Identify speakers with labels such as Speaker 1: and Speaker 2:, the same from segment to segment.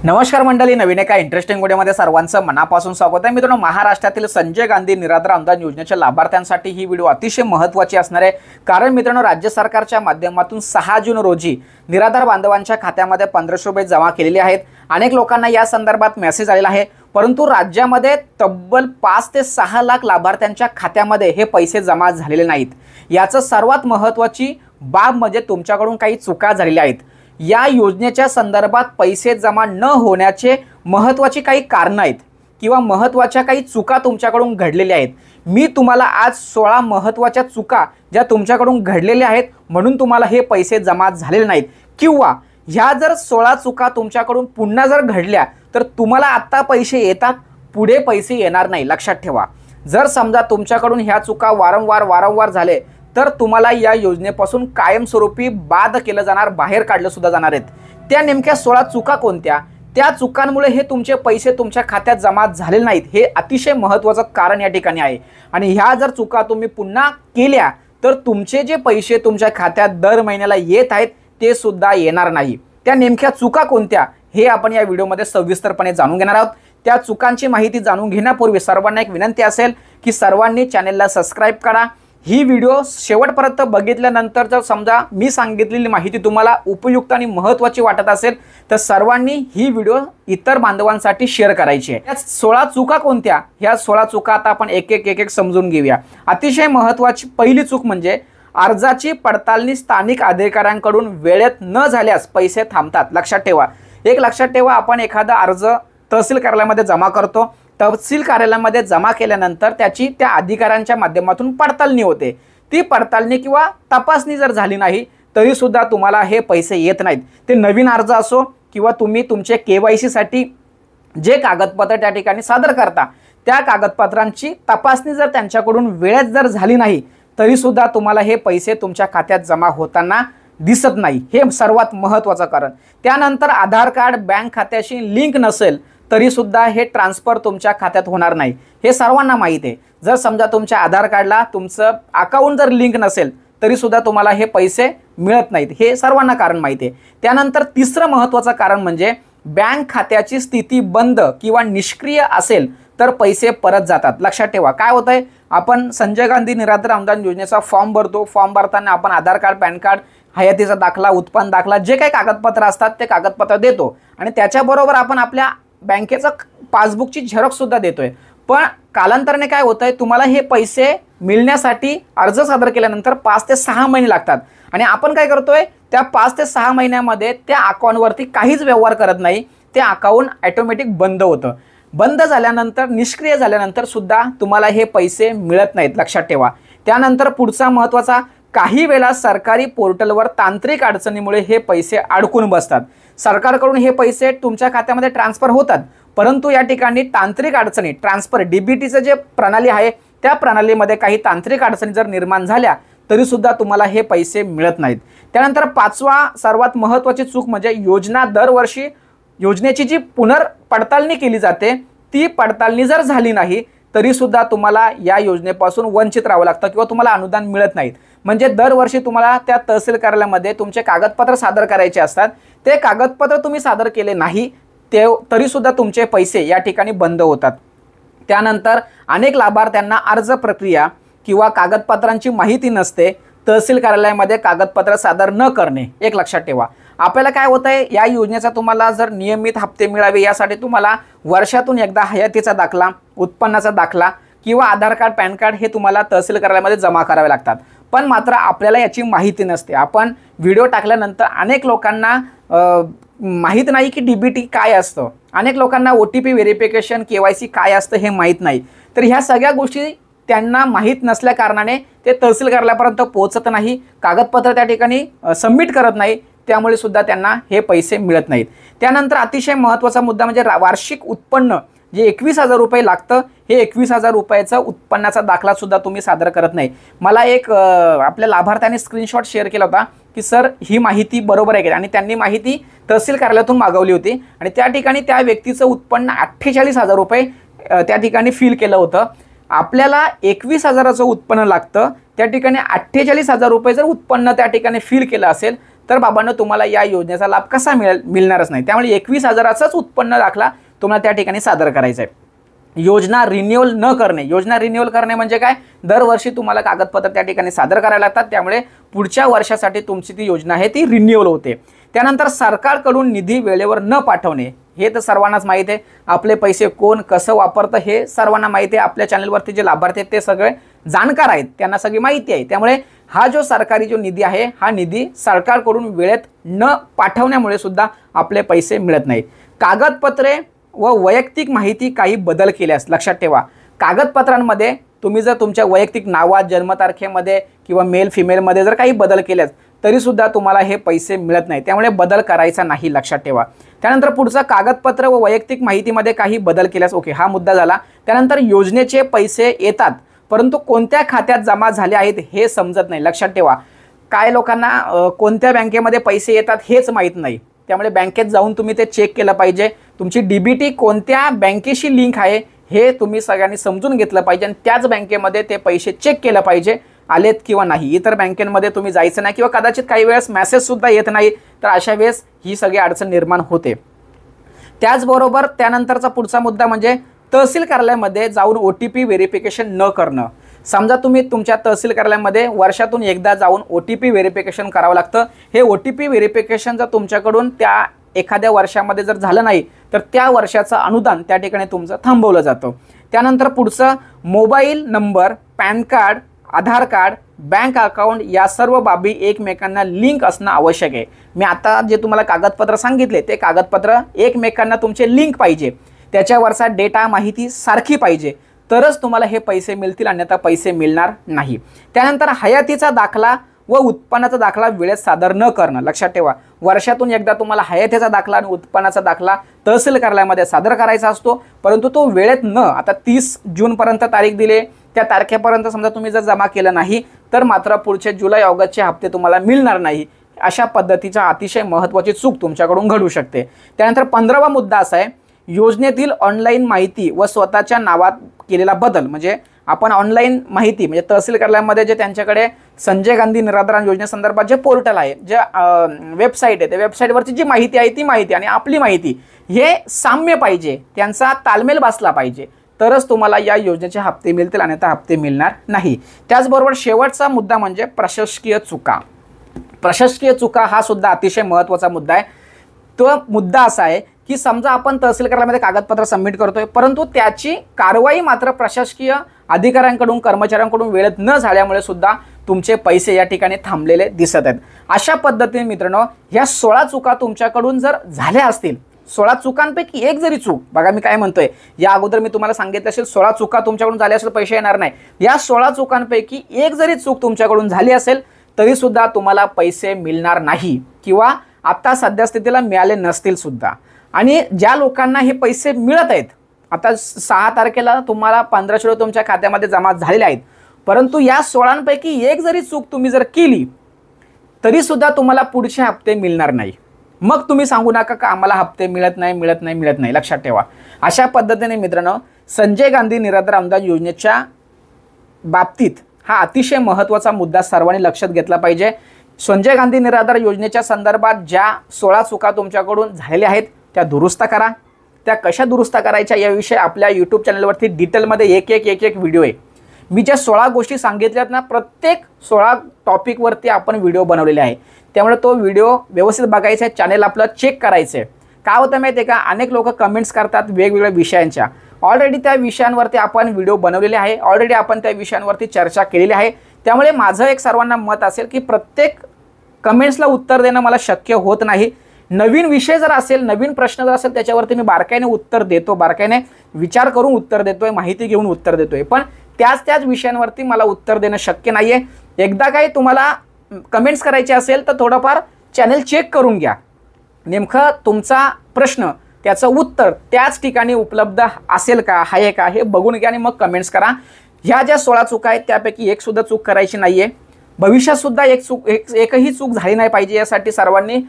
Speaker 1: नमस्कार मंडळी, नवीन एका इंटरेस्टिंग व्हिडिओमध्ये सर्वांचं मनापासून स्वागत आहे। मित्रांनो, महाराष्ट्रातील संजय गांधी निराधार अनुदान योजनेच्या लाभार्थ्यांसाठी ही व्हिडिओ अतिशय महत्त्वाची असणार आहे। कारण मित्रांनो, राज्य सरकारच्या माध्यमातून 6 जून रोजी निराधार बांधवांच्या खात्यामध्ये 1500 रुपये जमा केलेले आहेत। अनेक लोकांना या संदर्भात मेसेज आलेला आहे, परंतु राज्यामध्ये तब्बल 5 ते 6 लाख लाभार्थ्यांच्या खात्यामध्ये हे पैसे जमा झालेले नाहीत। याचं सर्वात महत्त्वाची बाब म्हणजे तुमच्याकडून काही चुका झालेल्या आहेत। या योजनेच्या संदर्भात पैसे जमा न होण्याचे महत्त्वाची काही कारणं आहेत किंवा महत्त्वाच्या काही चुका तुमच्याकडून घडलेल्या आहेत। मी तुम्हाला आज 16 महत्त्वाच्या चुका ज्या तुमच्याकडून घडलेल्या आहेत म्हणून तुम्हाला हे पैसे जमा झालेले नाहीत, किंवा ह्या जर 16 चुका तुमच्याकडून पुन्हा जर घडल्या तर तुम्हाला आत्ता पैसे येतात, पुढे पैसे येणार नाही। लक्षात ठेवा, जर समजा तुमच्याकडून ह्या चुका वारंवार झाले तर तुम्हाला या योजनेपासून कायमस्वरूपी बाद केलं जाणार, बाहेर काढलं सुद्धा जाणार आहेत। त्या नेमक्या 16 चुका कोणत्या, त्या चुकांमुळे हे तुमचे पैसे तुमच्या खात्यात जमा झालेले नाहीत, हे अतिशय महत्त्वाचं कारण या ठिकाणी आहे। आणि ह्या जर चुका तुम्ही पुन्हा केल्या तर तुमचे जे पैसे तुमच्या खात्यात दर महिन्याला येत आहेत ते सुद्धा येणार नाही। त्या नेमक्या चुका कोणत्या हे आपण या व्हिडिओमध्ये सविस्तरपणे जाणून घेणार आहोत। त्या चुकांची माहिती जाणून घेण्यापूर्वी सर्वांना एक विनंती असेल की सर्वांनी चॅनलला सबस्क्राइब करा। ही व्हिडिओ शेवटपर्यंत बघितल्यानंतर जर समजा मी सांगितलेली माहिती तुम्हाला उपयुक्त आणि महत्त्वाची वाटत असेल तर सर्वांनी ही व्हिडिओ इतर बांधवांसाठी शेअर करायची आहे। या 16 चुका कोणत्या, ह्या 16 चुका आता आपण एक एक समजून घेऊया। अतिशय महत्त्वाची पहिली चूक म्हणजे अर्जाची पडताळणी स्थानिक अधिकाऱ्यांकडून वेळेत न झाल्यास पैसे थांबतात। लक्षात ठेवा, आपण एखादा अर्ज तहसील कार्यालयामध्ये जमा करतो, तहसील कार्यालयामध्ये जमा केल्यानंतर त्याची त्या अधिकाऱ्यांच्या माध्यमातून पडताळणी होते। ती पडताळणी किंवा तपासणी जर झाली नाही तरी सुद्धा तुम्हाला हे पैसे येत नाहीत। ते नवीन अर्ज असो किंवा तुम्ही तुमचे KYC साठी जे कागदपत्र त्या ठिकाणी सादर करता त्या कागदपत्रांची तपासणी जर त्यांच्याकडून वेळेत जर झाली नाही तरी सुद्धा तुम्हाला हे पैसे तुमच्या खात्यात जमा होताना दिसत नाही। हे सर्वात महत्त्वाचं कारण। त्यानंतर आधार कार्ड बँक खात्याशी लिंक नसेल तरी सुद्धा हे ट्रान्सफर तुमच्या खात्यात होणार नाही, हे सर्वांना माहीत आहे। जर समजा तुमच्या आधार कार्डला तुमचं अकाउंट जर लिंक नसेल तरी सुद्धा तुम्हाला हे पैसे मिळत नाहीत, हे सर्वांना कारण माहीत आहे। त्यानंतर तिसरं महत्त्वाचं कारण म्हणजे बँक खात्याची स्थिती बंद किंवा निष्क्रिय असेल तर पैसे परत जातात। लक्षात ठेवा, काय होतंय, आपण संजय गांधी निराधार अनुदान योजनेचा फॉर्म भरतो, फॉर्म भरताना आपण आधार कार्ड पॅन कार्ड हयातीचा दाखला उत्पन्न दाखला जे काही कागदपत्र असतात ते कागदपत्र देतो आणि त्याच्याबरोबर आपण आपल्या बँकेचं पासबुकची झेरॉक्स सुद्धा देतोय। पण कालांतराने काय होतंय, तुम्हाला हे पैसे मिळण्यासाठी अर्ज सादर केल्यानंतर 5 ते 6 महिने लागतात आणि आपण काय करतोय, त्या 5 ते 6 महिन्यामध्ये त्या अकाउंटवरती काहीच व्यवहार करत नाही, ते अकाउंट ऑटोमॅटिक बंद होतं। बंद झाल्यानंतर निष्क्रिय झाल्यानंतर सुद्धा तुम्हाला हे पैसे मिळत नाहीत। लक्षात ठेवा। त्यानंतर पुढचा महत्त्वाचा, काही वेळा सरकारी पोर्टलवर तांत्रिक अडचणीमुळे हे पैसे अडकून बसतात। सरकारकडून हे पैसे तुमच्या खात्यामध्ये ट्रान्सफर होतात, परंतु या ठिकाणी तांत्रिक अडचणी ट्रान्सफर DBTचं जे प्रणाली आहे त्या प्रणालीमध्ये काही तांत्रिक अडचणी जर निर्माण झाल्या तरी सुद्धा तुम्हाला हे पैसे मिळत नाहीत। त्यानंतर 5वा सर्वात महत्त्वाची चूक म्हणजे योजना दरवर्षी योजनेची जी पुनर्पडताळणी केली जाते ती पडताळणी जर झाली नाही तरी सुद्धा तुम्हाला या योजनेपासून वंचित राहावं लागतं किंवा तुम्हाला अनुदान मिळत नाहीत। म्हणजे दरवर्षी तुम्हाला त्या तहसील कार्यालयामध्ये तुमचे कागदपत्र सादर करायचे असतात, ते कागदपत्र तुम्ही सादर केले नाही ते तरी सुद्धा तुमचे पैसे या ठिकाणी बंद होतात। त्यानंतर अनेक लाभार्थ्यांना अर्ज प्रक्रिया किंवा कागदपत्रांची माहिती नसते, तहसील कार्यालयामध्ये कागदपत्र सादर न करणे। एक लक्षात ठेवा, आपल्याला काय होतंय, या योजनेचा तुम्हाला जर नियमित हप्ते मिळावे यासाठी तुम्हाला वर्षातून एकदा हयातीचा दाखला उत्पन्नाचा दाखला किंवा आधार कार्ड पॅन कार्ड हे तुम्हाला तहसील कार्यालयामध्ये जमा करावे लागतात। पण मात्र आपल्याला याची माहिती नसते। आपण व्हिडिओ टाकल्यानंतर अनेक लोकांना माहीत नाही की DBT काय असतं, अनेक लोकांना OTP व्हेरिफिकेशन KYC काय असतं हे माहीत नाही। तर ह्या सगळ्या गोष्टी त्यांना माहीत नसल्या कारणाने ते तहसील कार्यालयापर्यंत पोहोचत नाही, कागदपत्र त्या ठिकाणी सबमिट करत नाही, त्यामुळे सुद्धा त्यांना हे पैसे मिळत नाहीत। त्यानंतर अतिशय महत्त्वाचा मुद्दा म्हणजे वार्षिक उत्पन्न जे 21,000 रुपये लागतं, हे 21,000 रुपयाचा उत्पन्नाचा दाखला सुद्धा तुम्ही सादर करत नाही। मला एक आपल्या लाभार्थ्याने स्क्रीनशॉट शेअर केला होता की सर ही माहिती बरोबर आहे का, आणि त्यांनी माहिती तहसील कार्यालयातून मागवली होती आणि त्या ठिकाणी त्या व्यक्तीचं उत्पन्न 48,000 रुपये त्या ठिकाणी फिल केलं होतं। आपल्याला 21,000चं उत्पन्न लागतं, त्या ठिकाणी 48,000 रुपये जर उत्पन्न त्या ठिकाणी फिल केलं असेल तर बाबांनो तुम्हाला या योजनेचा लाभ कसा मिळणारच नाही। त्यामुळे 21,000चाच उत्पन्न दाखला तुम्हाला त्या ठिकाणी सादर करायचा आहे। योजना रिन्युअल न करणे, योजना रिन्युअल करणे म्हणजे काय, दरवर्षी तुम्हाला कागदपत्र त्या ठिकाणी सादर करायला लागतात, त्यामुळे पुढच्या वर्षासाठी तुमची ती योजना आहे ती रिन्युअल होते। त्यानंतर सरकारकडून निधी वेळेवर न पाठवणे, हे तर सर्वांनाच माहिती आहे, आपले पैसे कोण कसं वापरतं हे सर्वांना माहिती आहे। आपल्या चॅनलवरती जे लाभार्थी आहेत ते सगळे जाणकार आहेत, त्यांना सगळी माहिती आहे। त्यामुळे हा जो सरकारी जो निधी आहे हा निधी सरकारकडून वेळेत न पाठवण्यामुळे सुद्धा आपले पैसे मिळत नाही। कागदपत्रे व वैयक्तिक माहिती काही बदल केल्यास, लक्षात ठेवा कागदपत्रांमध्ये तुम्ही जर तुमच्या वैयक्तिक नावात, जन्मतारखेमध्ये किंवा मेल फिमेलमध्ये जर काही बदल केल्यास तरी सुद्धा तुम्हाला हे पैसे मिळत नाही, त्यामुळे बदल करायचा नाही, लक्षात ठेवा। त्यानंतर पुढचा कागदपत्र व वैयक्तिक माहितीमध्ये काही बदल केल्यास, ओके हा मुद्दा झाला। त्यानंतर योजनेचे पैसे येतात परंतु कोणत्या खात्यात जमा झाले आहेत हे समजत नाही, लक्षात ठेवा। काय लोकांना कोणत्या बँकेमध्ये पैसे येतात हेच माहीत नाही, त्यामुळे बँकेत जाऊन तुम्ही ते चेक केलं पाहिजे। तुमची डीबीटी कोणत्या बँकेशी लिंक आहे हे तुम्ही सगळ्यांनी समजून घेतलं पाहिजे आणि त्याच बँकेमध्ये ते पैसे चेक केलं पाहिजे आलेत किंवा नाही। इतर बँकेमध्ये तुम्ही जायचं नाही किंवा कदाचित काही वेळेस मेसेज सुद्धा येत नाही, तर अशा वेळेस ही सगळी अडचण निर्माण होते। त्याचबरोबर त्यानंतरचा पुढचा मुद्दा म्हणजे तहसील कार्यालयामध्ये जाऊन OTP व्हेरिफिकेशन न करणं। समजा तुम्ही तुमच्या तहसील कार्यालयामध्ये वर्षातून एकदा जाऊन OTP व्हेरिफिकेशन करावं लागतं। हे OTP व्हेरिफिकेशन जर तुमच्याकडून त्या एखाद्या वर्षामध्ये जर झालं नाही तर त्या वर्षाचं अनुदान त्या ठिकाणी तुमचं थांबवलं जातं। त्यानंतर पुढचं मोबाईल नंबर, पॅन कार्ड, आधार कार्ड, बँक अकाउंट या सर्व बाबी एकमेकांना लिंक असणं आवश्यक आहे। मी आता जे तुम्हाला कागदपत्र सांगितले ते कागदपत्र एकमेकांना तुमचे लिंक पाहिजे, त्याच्यावरचा डेटा माहिती सारखी पाहिजे, तरच तुम्हाला हे पैसे मिळतील, अन्यथा पैसे मिळणार नाही। त्यानंतर हयातीचा दाखला व उत्पन्नाचा दाखला वेळेत सादर न करणं, लक्षात ठेवा वर्षातून एकदा तुम्हाला हयातीचा दाखला आणि उत्पन्नाचा दाखला तहसील कार्यालयामध्ये सादर करायचा असतो, परंतु तो वेळेत न, आता 30 जूनपर्यंत तारीख दिले, त्या तारखेपर्यंत समजा तुम्ही जर जमा केलं नाही तर मात्र पुढचे जुलै ऑगस्टचे हप्ते तुम्हाला मिळणार नाही। अशा पद्धतीचा अतिशय महत्त्वाची चूक तुमच्याकडून घडू शकते। त्यानंतर 15वा मुद्दा असा आहे, योजनेतील ऑनलाईन माहिती व स्वतःच्या नावात केलेला बदल, म्हणजे आपण ऑनलाईन माहिती म्हणजे तहसील कार्यालयामध्ये जे त्यांच्याकडे संजय गांधी निराधार योजनेसंदर्भात जे पोर्टल आहे, जे वेबसाईट आहे, त्या वेबसाईटवरची जी माहिती आहे ती माहिती आणि आपली माहिती हे साम्य पाहिजे, त्यांचा ताळमेळ बसला पाहिजे, तरच तुम्हाला या योजनेचे हप्ते मिळतील, अन्यथा हप्ते मिळणार नाही। त्याचबरोबर शेवटचा मुद्दा म्हणजे प्रशासकीय चुका। प्रशासकीय चुका हा सुद्धा अतिशय महत्त्वाचा मुद्दा आहे। तो मुद्दा असा आहे की समजा आपण तहसील कार्यालयामध्ये कागदपत्र सबमिट करतोय, परंतु त्याची कारवाई मात्र प्रशासकीय अधिकाऱ्यांकडून, कर्मचाऱ्यांकडून वेळेत न झाल्यामुळे सुद्धा तुमचे पैसे या ठिकाणी थांबलेले दिसत आहेत। अशा पद्धतीने मित्रांनो ह्या 16 चुका तुमच्याकडून जर झाल्या असतील, 16 चुकांपैकी एक जरी चूक, बघा मी काय म्हणतोय, या अगोदर मी तुम्हाला सांगितलं असेल 16 चुका तुमच्याकडून झाल्या असेल पैसे येणार नाही, या 16 चुकांपैकी एक जरी चूक तुमच्याकडून झाली असेल तरी सुद्धा तुम्हाला पैसे मिळणार नाही किंवा आता सद्यस्थितीला मिळाले नसतील सुद्धा। आणि ज्या लोकांना हे पैसे मिळत आहेत, आता 6 तारखेला तुम्हाला 1500 तुमच्या खात्यामध्ये जमा झालेले आहेत, परंतु या 16पैकी एक जरी चूक तुम्ही जर केली तरी सुद्धा तुम्हाला पुढचे हप्ते मिळणार नाही। मग तुम्ही सांगू नका का आम्हाला हप्ते मिळत नाही, लक्षात ठेवा। अशा पद्धतीने मित्रांनो संजय गांधी निराधार अनुदान योजनेच्या बाबतीत हा अतिशय महत्त्वाचा मुद्दा सर्वांनी लक्षात घेतला पाहिजे। संजय गांधी निराधार योजनेच्या संदर्भात ज्या 16 चुका तुमच्याकडून झालेल्या आहेत त्या दुरुस्त करा। त्या कशा दुरुस्त करायच्या याविषयी आपल्या यूट्यूब चॅनलवरती डिटेलमध्ये एक व्हिडिओ आहे। मी ज्या 16 गोष्टी सांगितल्यात ना, प्रत्येक 16 टॉपिकवरती आपण व्हिडिओ बनवलेले आहे, त्यामुळे तो व्हिडिओ व्यवस्थित बघायचा आहे, चॅनल आपलं चेक करायचं आहे। काय होतं माहिती आहे का, अनेक लोक कमेंट्स करतात वेगवेगळ्या विषयांच्या, ऑलरेडी त्या विषयांवरती आपण व्हिडिओ बनवलेले आहे, ऑलरेडी आपण त्या विषयांवरती चर्चा केलेली आहे। त्यामुळे माझं एक सर्वांना मत असेल की प्रत्येक कमेंट्सला उत्तर देणं मला शक्य होत नाही। नवीन विषय जर असेल, नवीन प्रश्न जर असेल त्याच्यावरती मी बारकाईने उत्तर देतो, बारकाईने विचार करून उत्तर देतोय, माहिती घेऊन उत्तर देतोय, पण त्याच विषयांवरती मला उत्तर देणं शक्य नाही आहे। एकदा काही तुम्हाला कमेंट्स करायचे असेल तर थोडंफार चॅनल चेक करून घ्या, नेमकं तुमचा प्रश्न त्याचं उत्तर त्याच ठिकाणी उपलब्ध असेल का, आहे का हे बघून घ्या आणि मग कमेंट्स करा। ह्या ज्या 16 चुका आहेत त्यापैकी एक सुद्धा चूक करायची नाही आहे, भविष्यात सुद्धा एकही चूक झाली नाही पाहिजे, यासाठी सर्वांनी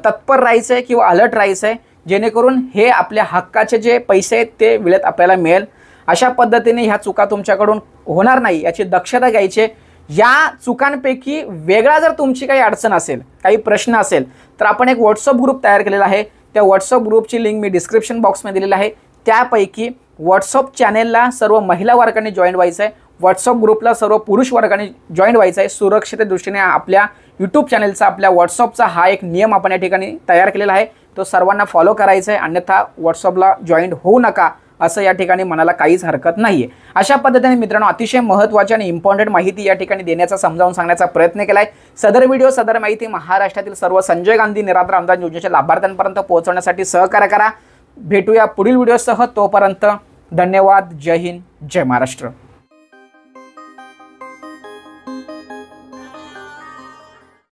Speaker 1: तत्पर राहायचं आहे किंवा अलर्ट राहायचं आहे, जेणेकरून हे आपल्या हक्काचे जे पैसे आहेत ते वेळेत आपल्याला मिळेल। अशा पद्धतीने ह्या चुका तुमच्याकडून होणार नाही याची दक्षता घ्यायची। या चुकांपैकी वेगळा जर तुमची काही अडचण असेल, काही प्रश्न असेल, तर आपण एक व्हॉट्सअप ग्रुप तयार केलेला आहे। त्या व्हॉट्सअप ग्रुपची लिंक मी डिस्क्रिप्शन बॉक्समध्ये दिलेली आहे। त्यापैकी व्हॉट्सअप चॅनेलला सर्व महिला वर्गाने जॉईन व्हायचं आहे, व्हॉट्सअप ग्रुपला सर्व पुरुष वर्गाने जॉईन व्हायचं आहे। सुरक्षिततेदृष्टीने आपल्या यूट्यूब चॅनेलचा, आपल्या व्हॉट्सअपचा हा एक नियम आपण या ठिकाणी तयार केलेला आहे, तो सर्वांना फॉलो करायचा आहे, अन्यथा व्हॉट्सअपला जॉईन होऊ नका असं या ठिकाणी म्हणायला काहीच हरकत नाहीये। अशा पद्धतीने मित्रांनो अतिशय महत्त्वाची आणि इम्पॉर्टंट माहिती या ठिकाणी देण्याचा, समजावून सांगण्याचा प्रयत्न केलाय। सदर व्हिडिओ, सदर माहिती महाराष्ट्रातील सर्व संजय गांधी निराधार अनुदान योजनेच्या लाभार्थ्यांपर्यंत पोहोचवण्यासाठी सहकार्य करा। भेटूया पुढील व्हिडिओसह, तोपर्यंत धन्यवाद। जय हिंद, जय महाराष्ट्र।